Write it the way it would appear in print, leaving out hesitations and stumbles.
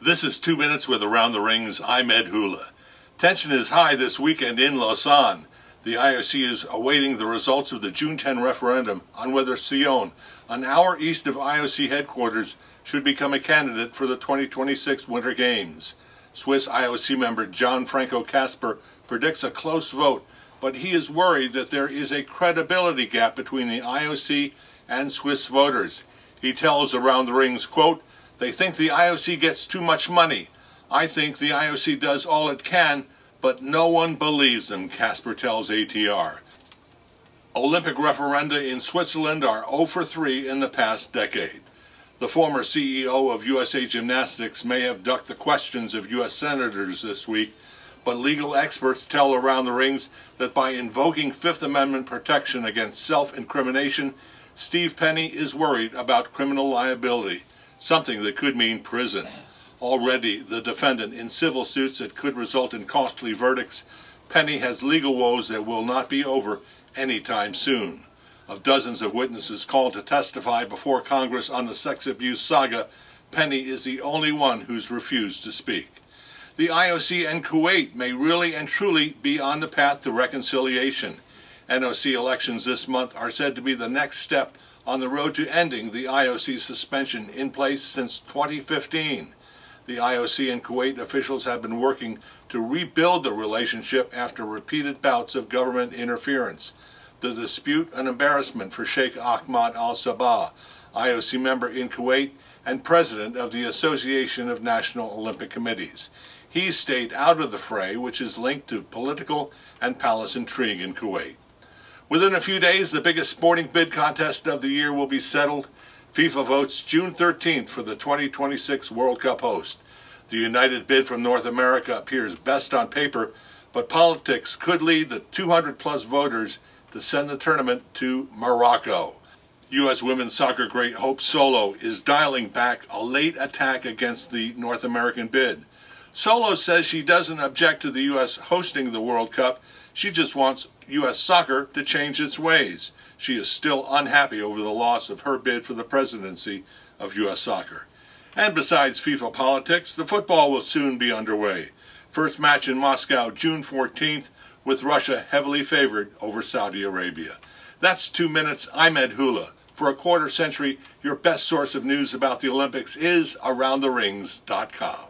This is 2 Minutes with Around the Rings. I'm Ed Hula. Tension is high this weekend in Lausanne. The IOC is awaiting the results of the June 10 referendum on whether Sion, an hour east of IOC headquarters, should become a candidate for the 2026 Winter Games. Swiss IOC member Gianfranco Casper predicts a close vote, but he is worried that there is a credibility gap between the IOC and Swiss voters. He tells Around the Rings, quote, "They think the IOC gets too much money. I think the IOC does all it can, but no one believes them," Casper tells ATR. Olympic referenda in Switzerland are 0 for 3 in the past decade. The former CEO of USA Gymnastics may have ducked the questions of U.S. senators this week, but legal experts tell Around the Rings that by invoking Fifth Amendment protection against self-incrimination, Steve Penny is worried about criminal liability, something that could mean prison. Already the defendant in civil suits that could result in costly verdicts, Penny has legal woes that will not be over anytime soon. Of dozens of witnesses called to testify before Congress on the sex abuse saga, Penny is the only one who's refused to speak. The IOC and Kuwait may really and truly be on the path to reconciliation. NOC elections this month are said to be the next step on the road to ending the IOC suspension in place since 2015. The IOC and Kuwait officials have been working to rebuild the relationship after repeated bouts of government interference. The dispute an embarrassment for Sheikh Ahmad al-Sabah, IOC member in Kuwait and president of the Association of National Olympic Committees. He stayed out of the fray, which is linked to political and palace intrigue in Kuwait. Within a few days, the biggest sporting bid contest of the year will be settled. FIFA votes June 13th for the 2026 World Cup host. The united bid from North America appears best on paper, but politics could lead the 200-plus voters to send the tournament to Morocco. U.S. women's soccer great Hope Solo is dialing back a late attack against the North American bid. Solo says she doesn't object to the U.S. hosting the World Cup. She just wants U.S. soccer to change its ways. She is still unhappy over the loss of her bid for the presidency of U.S. soccer. And besides FIFA politics, the football will soon be underway. First match in Moscow, June 14th, with Russia heavily favored over Saudi Arabia. That's 2 Minutes. I'm Ed Hula. For a quarter century, your best source of news about the Olympics is AroundTheRings.com.